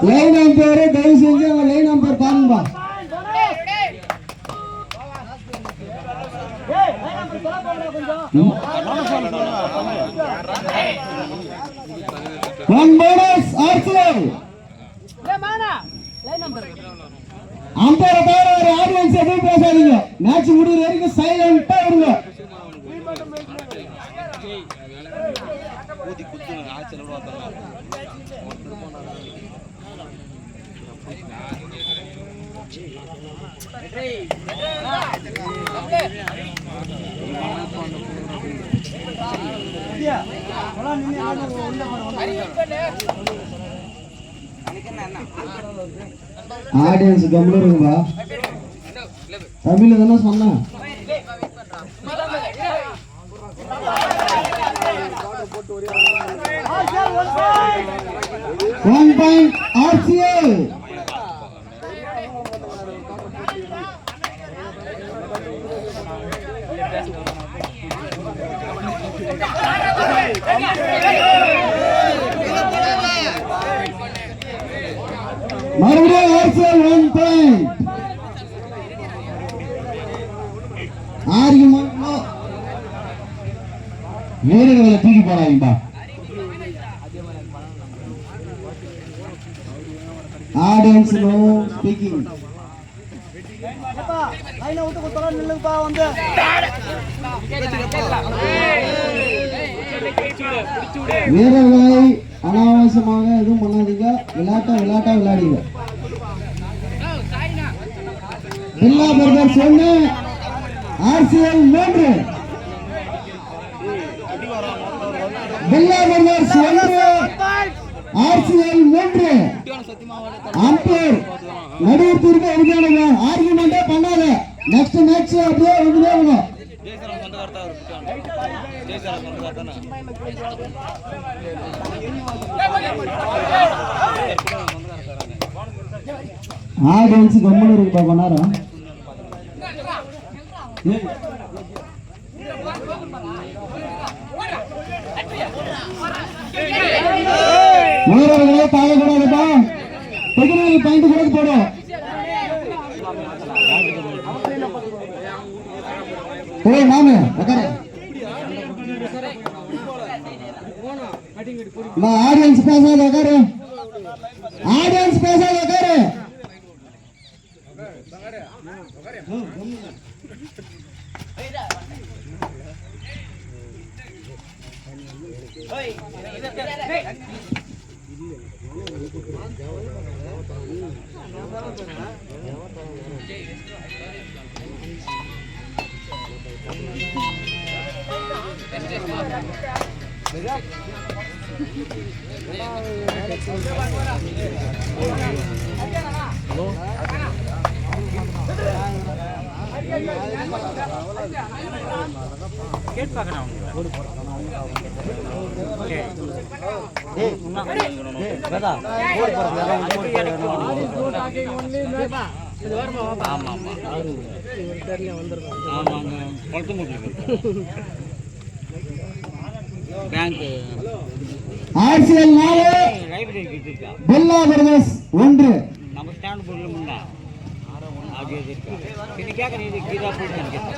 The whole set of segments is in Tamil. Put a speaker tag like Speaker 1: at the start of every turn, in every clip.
Speaker 1: லைன் நம்பர் தயவு செஞ்சு லைன் நம்பர் பாருங்க. 1 bonus RCL. அம்பேர் தவிர ஒரு ஆடியன்ஸ் எதுவும் பேசாதீங்க. மேட்ச் முடிகிற வரைக்கும் சைலண்டா இருங்க. ஆடியன்ஸ் கம்முனுங்கப்பா. தமிழ்ல தானே சொன்னேன். One point RCL. மறுபடியும் RCL 1 point. Argument no. வீரர்களை தூக்கி போடாதீங்கப்பா. Audience no speaking. Line out குத்தற நில்லுங்கப்பா வந்து. வீரர்களை அனாவசியமாக எதுவும் பண்ணாதீங்க. விளையாட்டா விளையாடுங்க. Billa brothers 1 RCL 3. Billa brothers 1 RCL 3. Umpire நடுவத்திற்கு எதிரான ஆர்குமெண்டே பண்ணாத. நெக்ஸ்ட் மேட்ச் அப்படியே வந்துட்டே இருக்கும். ஆடியன்ஸ் கம்முன்னு இருக்குப்பா பண்ணாரா. வீரர்களே தாழக்கூடாதுப்பா. டெக்னிக்கல் பாயிண்ட் கூட போடும். நானு ஆடியன்ஸ் பேசாத உட்காரு. ஆடியன்ஸ் பேசாத உட்காரு. RCL 4 பில்லா பிரதர்ஸ் 1. நம்ம ஸ்டாண்ட் போடுறோம்னா ஆகிய இருக்கு. இது கேக்க நீ கீழ போட்டு கேட்டா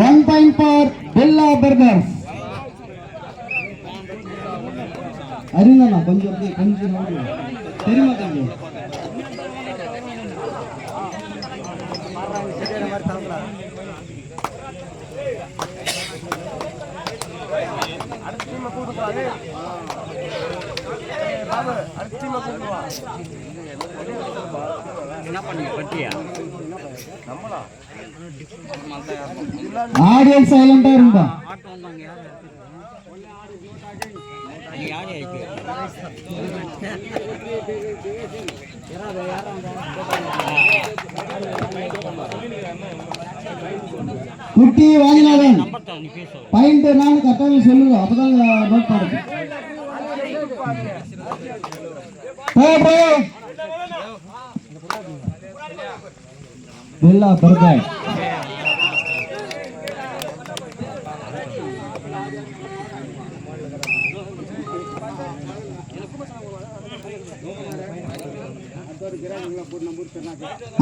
Speaker 1: 1 point for பில்லா பிரதர்ஸ். அருங்கண்ணா கொஞ்சம் தெரியுமா தம்பி? ஆடியன்ஸ் சைலண்டா இருந்தா
Speaker 2: குட்டி வாங்கினாதான் பாயிண்ட் நான் கரெக்டாக சொல்லுங்க, அப்பதான் நோட் பண்ணுங்க. Billa burger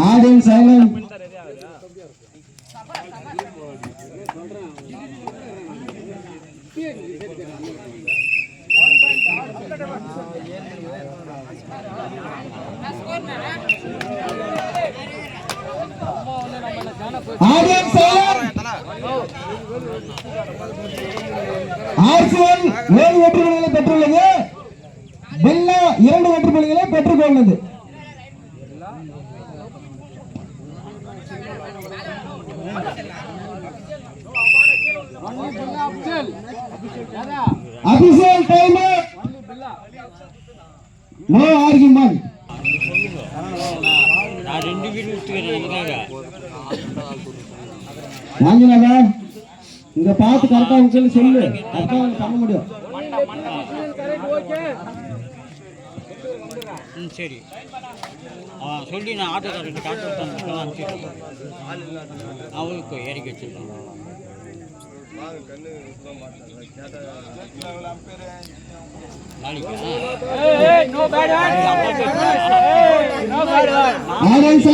Speaker 2: audience silent. Audience silent. RCL 7 வெற்றி புள்ளிகளை பெற்றுள்ளது, பில்லா 2 வெற்றி புள்ளிகளை பெற்றுக்கொண்டது. Abhishek timer, no argument. வாங்கினதா இங்க பார்த்து கரெக்டா சொல்லு, கரெக்டா பண்ண முடியும்.
Speaker 1: சரி சொல்லி நான் ஆட்டோக்காரர்கிட்ட காட்டு கொடுத்தேன், அவருக்கு இறக்கி வச்சிருக்கேன்.
Speaker 2: Audience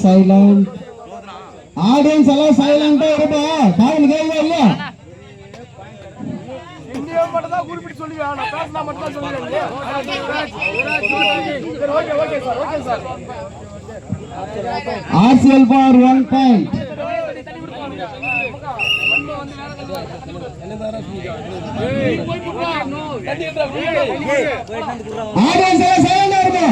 Speaker 2: silent. ஆடியன்ஸ் எல்லாம் சைலண்டா இருப்பா, காரணம் கேள்வி இல்லையா? RCl for 1 point. ஆடியன்ஸ் எல்லாம் சைலண்டா இருப்பா.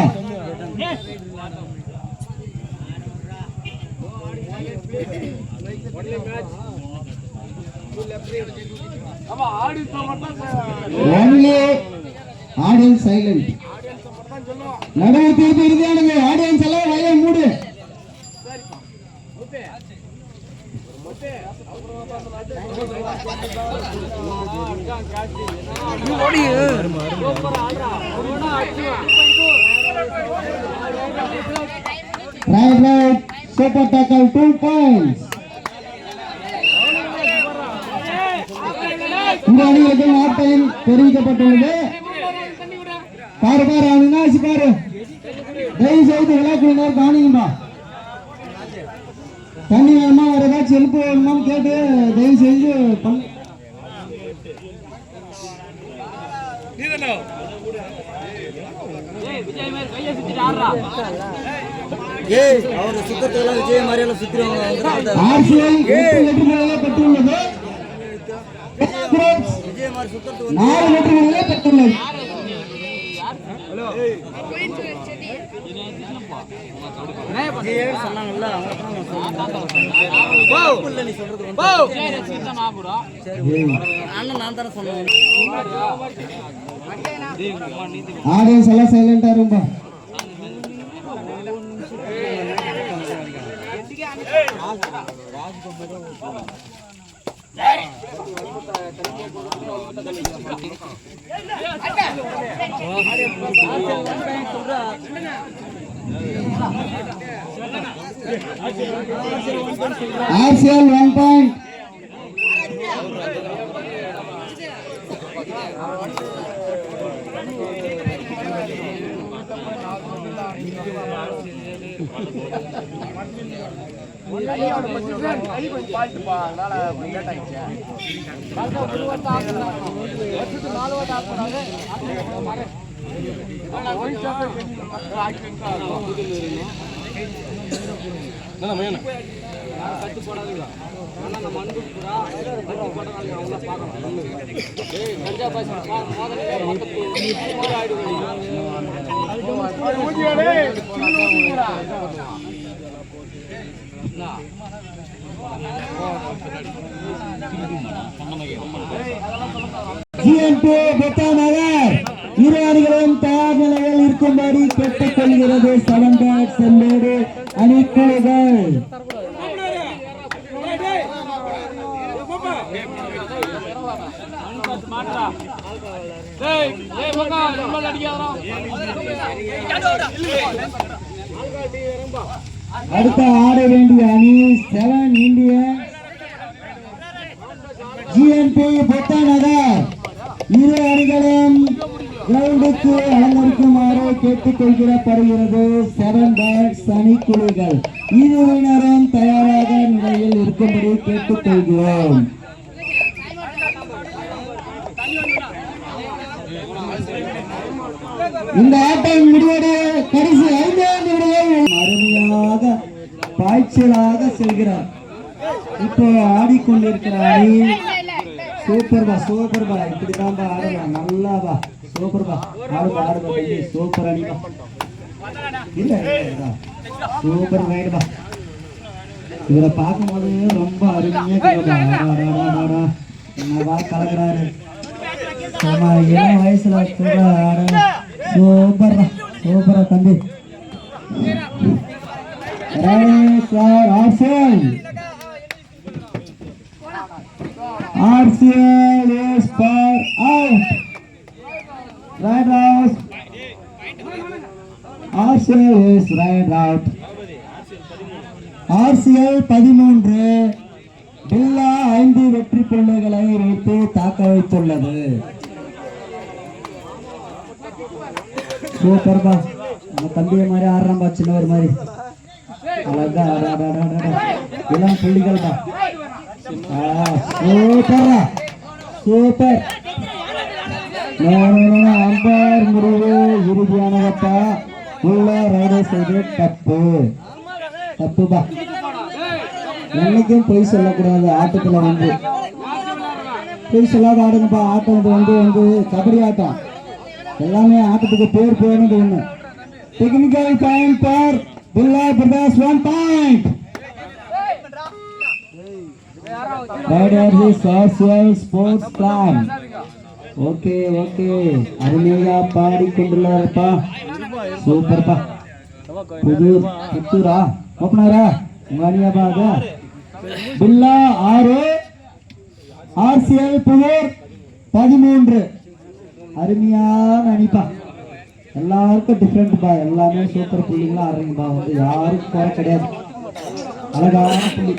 Speaker 2: Only audience silent. நடுவு தீர்ப்பு இறுதியானது. ஆடியன்ஸ் எல்லாம் வாயை மூடு. Right, super tackle 2 points. இந்த அணிகளுக்கு நாட்டையும் தெரிவிக்கப்பட்டுள்ளது. பாரு அவினாசி பாரு, தயவு செய்து விளையாட்டுனர் காணிங்கம்மா. தண்ணி வேணுமா, வேற ஏதாச்சும் எழுப்பு வேணுமான்னு கேட்டு தயவு செய்து பெற்றுள்ளது. 4 வெற்றிகளை பெற்றுள்ளது. ஆடியன்ஸ் எல்லாம் சைலண்டா இருப்பா. RCL 1 point. ஜிஎன்பி பெத்தாநகர் இரு அணிகளும் தயார் நிலையில் இருக்கும்படி கேட்டுக்கொள்கிறது. 7 பேட் செல்லோடு அணிக்குழுகள். அடுத்த ஆட வேண்டிய அணி 7 இந்தியன் ஜிஎன்பி பெத்தாநகர். இரு அணிகளும் கிரவுண்டுக்கு அலங்கரிக்குமாறு கேட்டுக்கொள்கிறப்படுகிறது. 7 பேட்ஸ் அணிக்குழுகள் இருவினரும் தயாராக நிலையில் இருக்கும்படி கேட்டுக்கொள்கிறோம். இந்த ஆட்டம் முடிவடைய கடைசி 5 நிமிடங்கள் அருமையாக பாய்ச்சலாக செல்கிறார். இப்போ ஆடிக்கொண்டிருக்கிற அணி சூப்பர்பா சூப்பர்பா. இப்படிதான் ஆடலாம். நல்லாபா சூப்பர்பா. ஆடுபா ஆடுபா தம்பி. சூப்பர் அணிபா. இல்ல சூப்பர் ரைடுபா. இவரை பார்க்கும்போது ரொம்ப அருமையா என்னவா கலக்குறாரு. இளம் வயசுல சூப்பர்பா சூப்பரா தம்பி. RCL is for out. Right out. RCL is right out. RCL 13 பில்லா 5 வெற்றி புள்ளிகளை வைத்து தாக்க வைத்துள்ளது. சூப்பர்பா. நம்ம தம்பிய மாதிரி ஆடுறாம்பா. சின்னவர் மாதிரி அழகா இளம் புள்ளிகள் தான். சூப்பரா சூப்பர். அம்பர் முடிவு இறுதியானதப்பா. உள்ள ரைடர் செய்து தப்புபா. என்னைக்கும் பொய் சொல்லக்கூடாது. ஆட்டத்துல வந்து பொய் சொல்லாத ஆடுங்கப்பா. ஆட்டம் வந்து கபடி ஆட்டம். எல்லாமே ஆட்டத்துக்கு பேர் போயிருந்து ஒண்ணு. Technical time for Billa brothers 1 point. Raider is RCL sports club. Okay okay. அருமையா பாடிக்கொண்டுள்ளாரப்பா. சூப்பர்ப்பா. புத்தூரா ஓப்பனரா உங்க அணியா பாருங்க. பில்லா 6 RCL புதூர் 13. அருமையான அணிப்பா. எல்லாருக்கும் டிஃப்ரெண்ட் பா. எல்லாமே சூப்பர் புள்ளிங்களா ஆடுறீங்கப்பா. வந்து யாருக்கும் குறை கிடையாது. அழகான புள்ளி.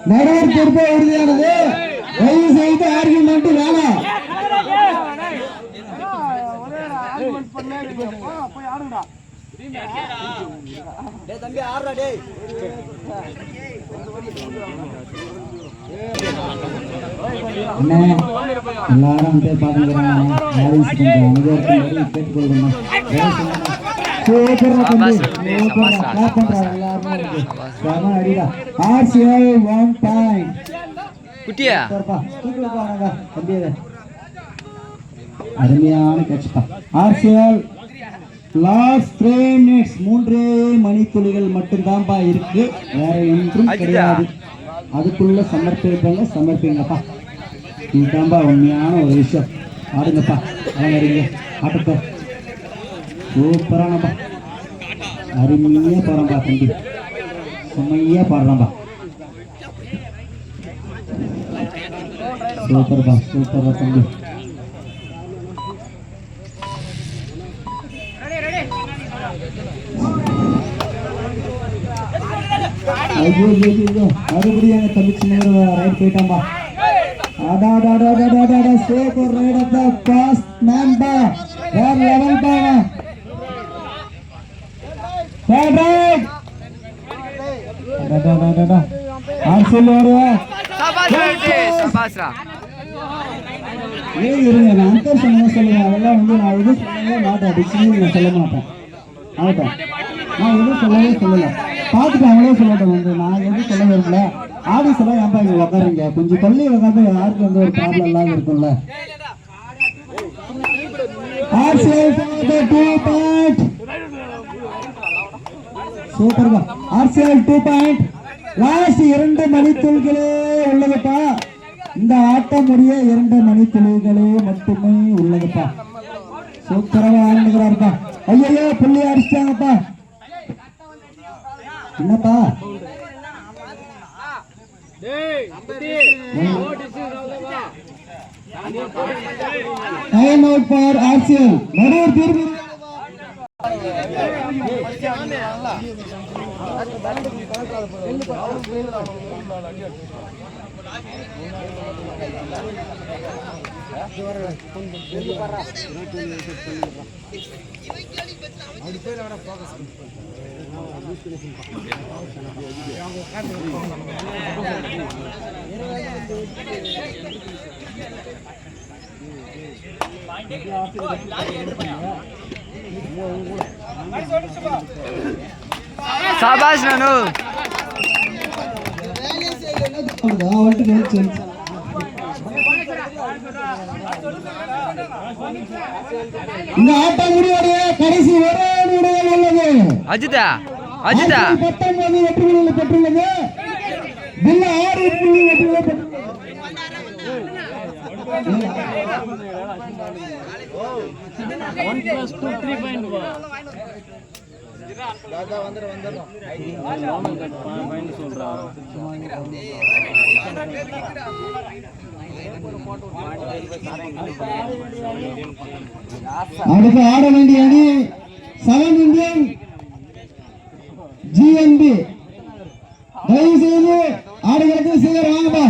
Speaker 2: நடுவர் பொறுப்பே உறுதியானது. தயவு செய்து ஆர்குமெண்ட் வேணாம். எல்லாரும் RCL 1 பாயிண்ட். குட்டியா அருமையான கேட்ச்பா. RCL லாஸ்ட் 3 மினிட்ஸ் 3 மணித்துளிகள் மட்டும்தான்ப்பா இருக்கு. வேற ஒன்றும் கிடையாது. அதுக்குள்ள சமர்ப்பிங்கப்பா. இதுதான்பா உண்மையான ஒரு விஷயம். ஆடுங்கப்பா. அலங்கரிங்க ஆட்டத்தை. சூப்பரானப்பா. அருமையா பாடுறப்பா தம்பி. செம்மையா பாடுறான்பா. சூப்பர்பா சூப்பர்பா தம்பி. மறுபடியும் தம்பி சின்ன ரைட் போயிட்டான்பா. Super right of the past man பா. வேற லெவல் பா. இருங்க, நான் அங்கர் சொன்னதை சொல்லுங்க. அதெல்லாம் வந்து நான் எதுவும் சொல்லவே மாட்டேன். டிக்ஷனரி சொல்ல மாட்டேன். ஆகட்டும், நான் எதுவும் சொல்லல. பார்த்துட்டு அவங்களே சொல்லட்டும். வந்து நான் எதுவும் சொல்ல விரும்பல. ஆடிஸ் எல்லாம் ஏன்பா இங்க உட்காருங்க, கொஞ்சம் தள்ளி உட்காந்து யாருக்கு வந்து ஒரு ப்ராப்ளம் இல்லாம இருக்கும்ல. சூப்பர்பா. RCL 2 point. லாஸ்ட் 2 மணித்துளிகளே உள்ளதுப்பா. இந்த ஆட்டம் முடிய 2 மணித்துளிகளே மட்டுமே உள்ளதுப்பா. சூப்பராக ஆரம்பிக்கிறாருப்பா. ஐயோ புள்ளி அடிச்சிட்டாங்கப்பா. என்னப்பா டைம் அவுட் ஃபார் RCL. நடுவர் தீர்ப்பு.
Speaker 3: சாபாஷ் நானு
Speaker 2: இந்த ஆட்டம் முடிவடைய கடைசி ஒரே நிமிடம் உள்ளது.
Speaker 3: அஜிதா
Speaker 2: 19 வெற்றிகளை பெற்றுள்ளது. பில்லா 6 வெற்றிகளை பெற்றுள்ளது. அடுத்து ஆட வேண்டிய அணி 7 இந்தியன் GNB. தயவு செய்து ஆடுகளுக்கு சீக்கிரம் வாங்கப்பா.